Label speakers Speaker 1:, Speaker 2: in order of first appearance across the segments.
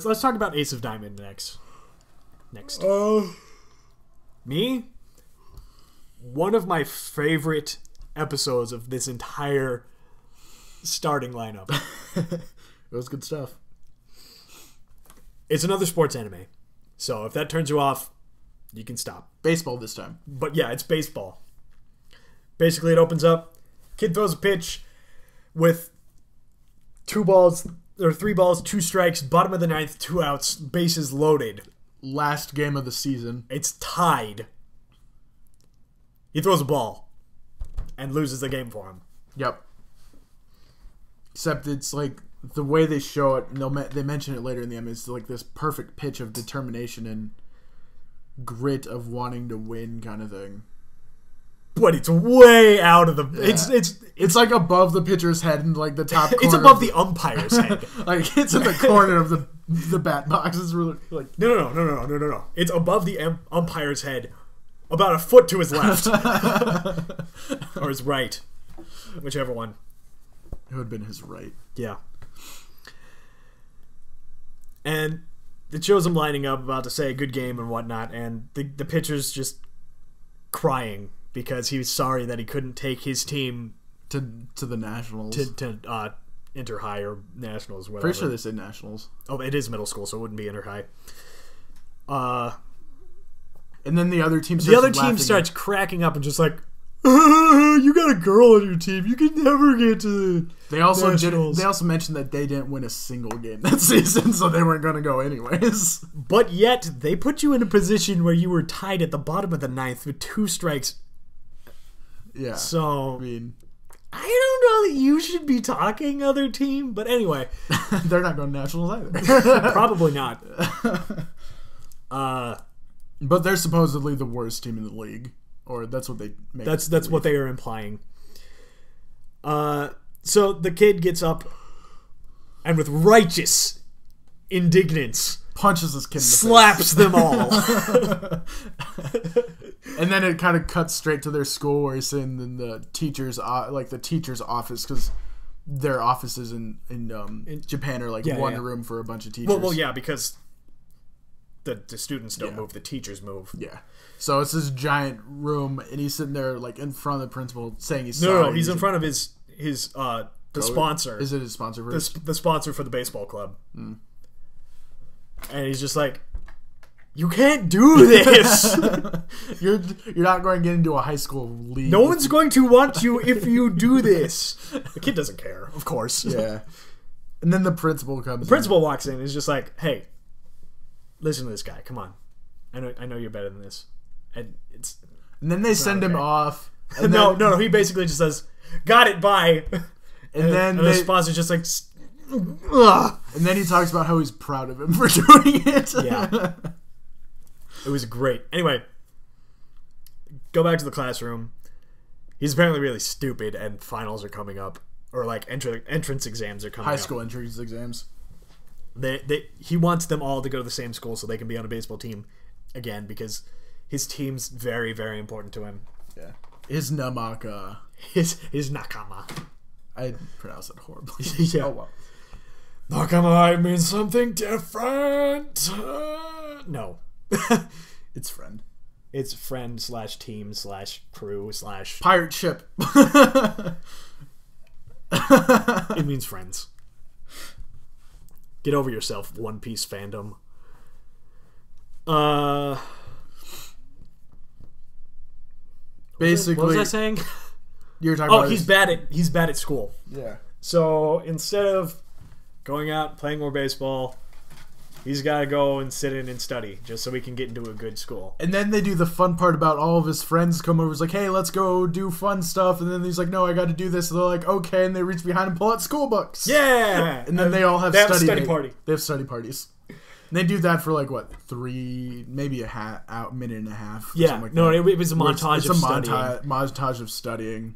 Speaker 1: let's talk about Ace of Diamond next. Me? One of my favorite episodes of this entire starting lineup.
Speaker 2: It was good stuff.
Speaker 1: It's another sports anime. So if that turns you off, you can stop.
Speaker 2: Baseball this time.
Speaker 1: But yeah, it's baseball. Basically, it opens up. Kid throws a pitch with 3 balls, 2 strikes, bottom of the 9th, 2 outs, bases loaded.
Speaker 2: Last game of the season.
Speaker 1: It's tied. He throws a ball and loses the game for him.
Speaker 2: Yep. Except it's like the way they show it, they mention it later in the end, it's like this perfect pitch of determination and grit of wanting to win kind of thing.
Speaker 1: But it's way out of the...
Speaker 2: Yeah. It's like above the pitcher's head and like the top corner.
Speaker 1: It's above the umpire's head.
Speaker 2: Like it's in the corner of the bat box. It's really like...
Speaker 1: No. It's above the umpire's head, about a foot to his left. Or his right. Whichever one.
Speaker 2: It would have been his right.
Speaker 1: Yeah. And it shows him lining up, about to say good game and whatnot, and the pitcher's just crying because he was sorry that he couldn't take his team
Speaker 2: to the Nationals.
Speaker 1: To inter-high or Nationals, whatever.
Speaker 2: Pretty sure they said Nationals.
Speaker 1: Oh, it is middle school, so it wouldn't be inter-high.
Speaker 2: And then the other team
Speaker 1: starts cracking up and just like, you got a girl on your team. You can never get to the
Speaker 2: They also
Speaker 1: Nationals.
Speaker 2: mentioned that they didn't win a single game that season, so they weren't going to go anyways.
Speaker 1: But yet, they put you in a position where you were tied at the bottom of the 9th with 2 strikes.
Speaker 2: Yeah.
Speaker 1: So,
Speaker 2: I mean,
Speaker 1: I don't know that you should be talking other team, but anyway.
Speaker 2: They're not going to Nationals either.
Speaker 1: Probably not.
Speaker 2: But they're supposedly the worst team in the league. Or that's what they make.
Speaker 1: That's what they are implying. So the kid gets up and with righteous indignance
Speaker 2: punches this kid in the
Speaker 1: slaps
Speaker 2: face.
Speaker 1: them all.
Speaker 2: And then it kind of cuts straight to their school where he's in the teacher's office because their offices in Japan are like one room for a bunch of teachers.
Speaker 1: Well, yeah, because the students don't move, the teachers move.
Speaker 2: Yeah. So it's this giant room, and he's sitting there like in front of the principal saying he's sorry.
Speaker 1: No, he's in front of his the sponsor.
Speaker 2: Is it his sponsor first?
Speaker 1: The sponsor for the baseball club. Mm. And he's just like, you can't do this.
Speaker 2: You're not going to get into a high school league.
Speaker 1: No one's going to want you if you do this. The kid doesn't care, of course.
Speaker 2: Yeah. And then the principal comes.
Speaker 1: The principal walks in and is just like, hey, listen to this guy. Come on. I know you're better than this. And
Speaker 2: then they send him off.
Speaker 1: No. He basically just says, got it, bye.
Speaker 2: And then
Speaker 1: the sponsor's just like,
Speaker 2: ugh. And then he talks about how he's proud of him for doing it.
Speaker 1: Yeah. It was great. Anyway, go back to the classroom. He's apparently really stupid, and finals are coming up. Or like entrance exams are coming up.
Speaker 2: High school entrance exams.
Speaker 1: He wants them all to go to the same school so they can be on a baseball team again because his team's very, very important to him.
Speaker 2: Yeah. His namaka.
Speaker 1: His nakama.
Speaker 2: I pronounce it horribly.
Speaker 1: Yeah.
Speaker 2: Oh, well.
Speaker 1: Nakama means something different. No.
Speaker 2: It's friend.
Speaker 1: It's friend / team / crew /
Speaker 2: pirate ship.
Speaker 1: It means friends. Get over yourself, One Piece fandom.
Speaker 2: Basically,
Speaker 1: what was I saying?
Speaker 2: You were talking about
Speaker 1: he's bad at school.
Speaker 2: Yeah.
Speaker 1: So instead of going out and playing more baseball, he's got to go and sit in and study just so he can get into a good school.
Speaker 2: And then they do the fun part about all of his friends come over. It's like, hey, let's go do fun stuff. And then he's like, no, I got to do this. And they're like, okay. And they reach behind and pull out school books.
Speaker 1: Yeah.
Speaker 2: And then they all have
Speaker 1: study party.
Speaker 2: They have study parties. And they do that for like, what, 3, maybe a minute and a half.
Speaker 1: Yeah.
Speaker 2: Like
Speaker 1: no,
Speaker 2: that.
Speaker 1: it was a montage of studying.
Speaker 2: Montage of studying.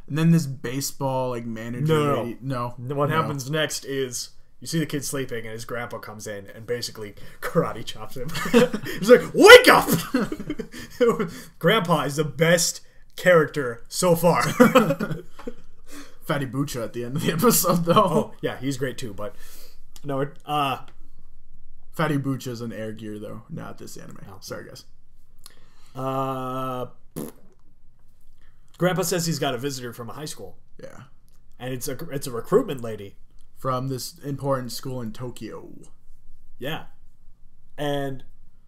Speaker 2: And then this baseball like manager. No.
Speaker 1: What happens next is you see the kid sleeping and his grandpa comes in and basically karate chops him. He's like, wake up! Grandpa is the best character so far.
Speaker 2: Fatty Bucha at the end of the episode though.
Speaker 1: Oh, yeah, he's great too, but no,
Speaker 2: Fatty Bucha's an air gear though, not this anime. Oh. Sorry guys.
Speaker 1: Grandpa says he's got a visitor from a high school.
Speaker 2: Yeah.
Speaker 1: And it's a recruitment lady.
Speaker 2: From this important school in Tokyo.
Speaker 1: Yeah. And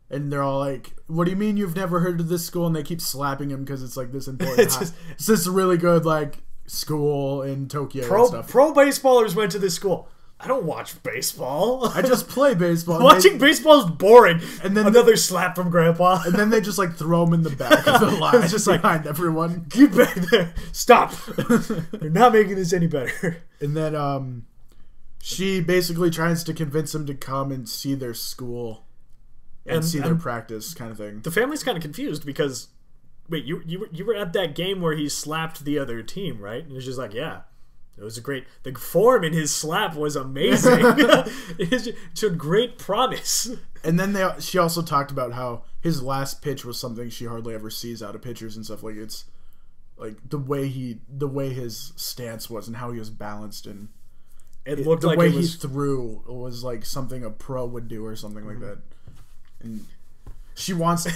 Speaker 2: they're all like, what do you mean you've never heard of this school? And they keep slapping him because it's like this important. It's this really good like school in Tokyo and stuff.
Speaker 1: Pro baseballers went to this school. I don't watch baseball.
Speaker 2: I just play baseball.
Speaker 1: Watching baseball is boring. And then another slap from Grandpa.
Speaker 2: And then they just like throw him in the back of the line. It's just behind everyone.
Speaker 1: Get back there. Stop. You're not making this any better.
Speaker 2: And then she basically tries to convince him to come and see their school and see their practice kind of thing.
Speaker 1: The family's kind of confused because, wait, you were at that game where he slapped the other team, right? And it's just like, yeah. It was a great... The form in his slap was amazing. It showed great promise.
Speaker 2: And then she also talked about how his last pitch was something she hardly ever sees out of pitchers and stuff. Like, it's... Like, the way his stance was and how he was balanced and...
Speaker 1: It looked
Speaker 2: the
Speaker 1: like
Speaker 2: way he threw was like something a pro would do or something like that. And she wants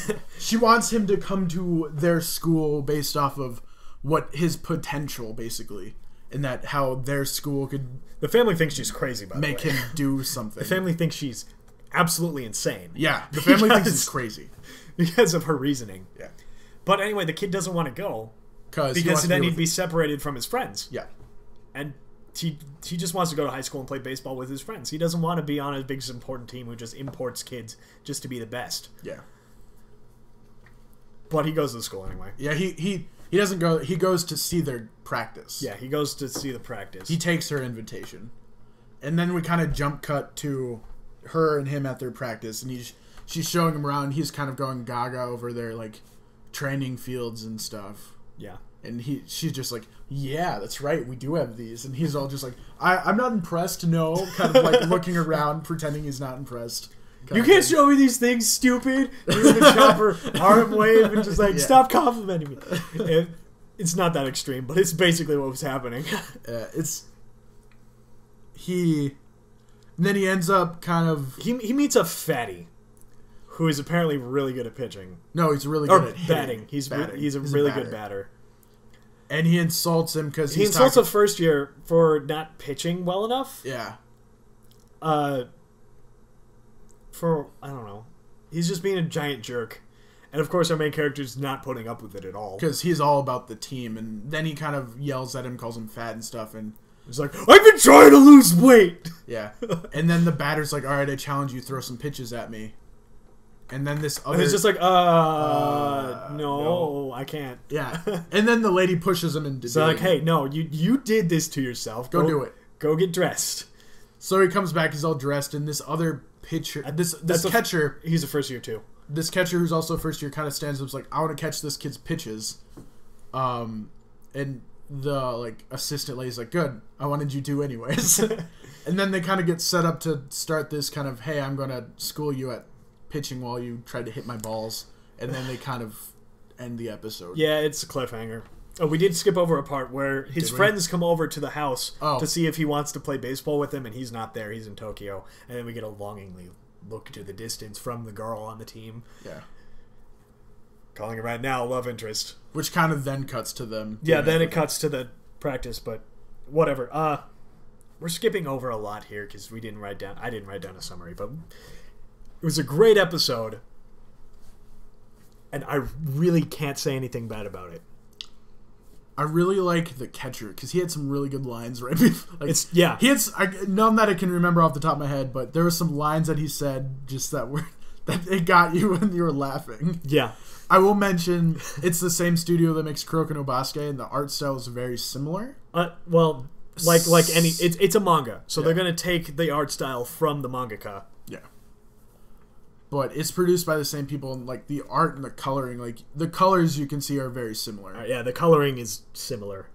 Speaker 2: him to come to their school based off of what his potential, basically. And that how their school could...
Speaker 1: The family thinks she's crazy, by the way.
Speaker 2: Make him do something.
Speaker 1: The family thinks she's absolutely insane.
Speaker 2: Yeah, the family thinks he's crazy.
Speaker 1: Because of her reasoning.
Speaker 2: Yeah.
Speaker 1: But anyway, the kid doesn't want to go. Because then he'd be separated from his friends.
Speaker 2: Yeah.
Speaker 1: And he just wants to go to high school and play baseball with his friends. He doesn't want to be on a big important team who just imports kids just to be the best.
Speaker 2: Yeah.
Speaker 1: But he goes to the school anyway.
Speaker 2: Yeah, he doesn't go. He goes to see their practice.
Speaker 1: Yeah, he goes to see the practice.
Speaker 2: He takes her invitation. And then we kind of jump cut to her and him at their practice. And she's showing him around. He's kind of going gaga over their, like, training fields and stuff.
Speaker 1: Yeah.
Speaker 2: And she's just like, yeah, that's right. We do have these. And he's all just like, I'm not impressed, no. Kind of, like, looking around, pretending he's not impressed.
Speaker 1: You can't show me these things, stupid. Doing the chopper arm wave and just like, stop complimenting me. It's not that extreme, but it's basically what was happening. And then he ends up kind of... He meets a fatty who is apparently really good at pitching.
Speaker 2: No, he's really good at
Speaker 1: batting. He's a really good batter.
Speaker 2: And he insults him because
Speaker 1: he insults a first year for not pitching well enough.
Speaker 2: Yeah.
Speaker 1: I don't know. He's just being a giant jerk. And of course our main character's not putting up with it at all.
Speaker 2: Because he's all about the team. And then he kind of yells at him, calls him fat and stuff. And
Speaker 1: he's like, I've been trying to lose weight!
Speaker 2: Yeah. And then the batter's like, alright, I challenge you, throw some pitches at me. And then this other... And
Speaker 1: he's just like, no, I can't.
Speaker 2: Yeah. And then the lady pushes him into
Speaker 1: So like, hey, no, you did this to yourself.
Speaker 2: Go do it.
Speaker 1: Go get dressed.
Speaker 2: So he comes back, he's all dressed, and this other pitcher... This catcher...
Speaker 1: He's a first year too.
Speaker 2: This catcher, who's also first year, kind of stands up and is like, I want to catch this kid's pitches. And the like assistant lady's like, good, I wanted you to anyways. And then they kind of get set up to start this kind of, hey, I'm going to school you at pitching while you try to hit my balls. And then they kind of end the episode.
Speaker 1: Yeah, it's a cliffhanger. Oh, we did skip over a part where his friends come over to the house to see if he wants to play baseball with them, and he's not there. He's in Tokyo. And then we get a longingly look to the distance from the girl on the team.
Speaker 2: Yeah.
Speaker 1: Calling it right now love interest.
Speaker 2: Which kind of then cuts to them.
Speaker 1: Yeah, then it cuts to the practice, but whatever. We're skipping over a lot here because I didn't write down a summary, but it was a great episode. And I really can't say anything bad about it.
Speaker 2: I really like the catcher because he had some really good lines right before. Like,
Speaker 1: yeah.
Speaker 2: None that I can remember off the top of my head, but there were some lines that he said just that it got you when you were laughing.
Speaker 1: Yeah.
Speaker 2: I will mention it's the same studio that makes Kuroko no Basket, and the art style is very similar.
Speaker 1: Well, like any, it's a manga, so they're gonna take the art style from the mangaka. Yeah.
Speaker 2: But it's produced by the same people, and like the art and the coloring, like the colors you can see are very similar.
Speaker 1: Yeah, the coloring is similar.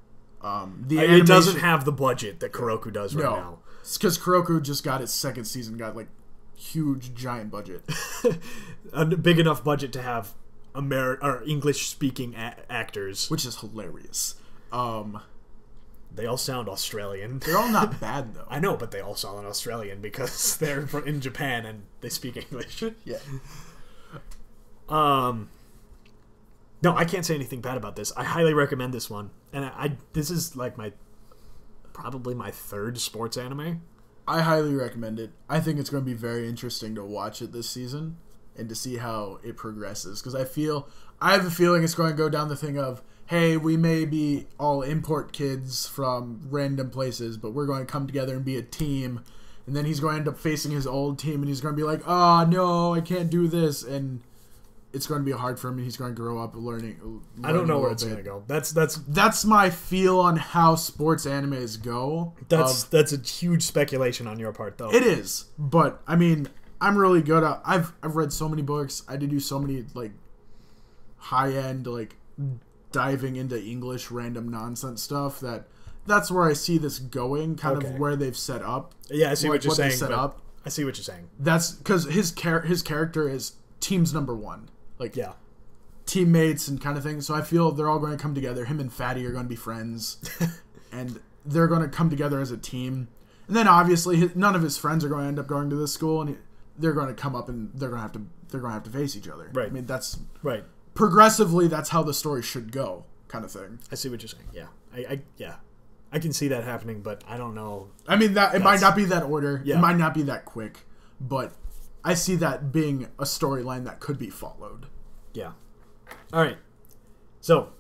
Speaker 2: It
Speaker 1: doesn't have the budget that Kuroko does right now.
Speaker 2: It's because Kuroko just got its second season, got like huge giant budget,
Speaker 1: a big enough budget to have English speaking actors,
Speaker 2: which is hilarious.
Speaker 1: They all sound Australian.
Speaker 2: They're all not bad though.
Speaker 1: I know, but they all sound Australian because they're in Japan and they speak English.
Speaker 2: Yeah.
Speaker 1: No, I can't say anything bad about this. I highly recommend this one, and this is like probably my third sports anime.
Speaker 2: I highly recommend it. I think it's going to be very interesting to watch it this season and to see how it progresses. Because I have a feeling it's going to go down the thing of, hey, we may be all import kids from random places, but we're going to come together and be a team. And then he's going to end up facing his old team, and he's going to be like, oh, no, I can't do this. And it's going to be hard for him, and he's going to grow up learning
Speaker 1: I don't know where it's going to go.
Speaker 2: That's my feel on how sports animes go.
Speaker 1: That's a huge speculation on your part, though.
Speaker 2: It is, but I mean, I'm really good at. I've read so many books. I did do so many like high end like diving into English random nonsense stuff that's where I see this going. Kind of where they've set up.
Speaker 1: Yeah, I see what you're saying.
Speaker 2: Set up.
Speaker 1: I see what you're saying.
Speaker 2: That's because his character is team's number one. Like,
Speaker 1: yeah,
Speaker 2: teammates and kind of thing. So I feel they're all going to come together. Him and Fatty are going to be friends, and they're going to come together as a team. And then obviously none of his friends are going to end up going to this school, and they're going to come up and they're going to have to face each other.
Speaker 1: Right.
Speaker 2: I mean, that's
Speaker 1: right.
Speaker 2: Progressively, that's how the story should go, kind of thing.
Speaker 1: I see what you're saying. Yeah, I can see that happening, but I don't know.
Speaker 2: I mean, it might not be that order.
Speaker 1: Yeah.
Speaker 2: It might not be that quick, but I see that being a storyline that could be followed.
Speaker 1: Yeah. All right. So,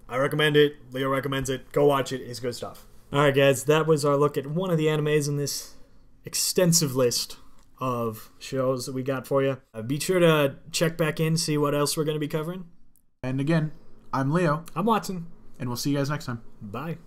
Speaker 1: I recommend it. Leo recommends it. Go watch it. It's good stuff. All right, guys. That was our look at one of the animes in this extensive list of shows that we got for you. Be sure to check back in, see what else we're going to be covering.
Speaker 2: And again, I'm Leo.
Speaker 1: I'm Watson.
Speaker 2: And we'll see you guys next time.
Speaker 1: Bye.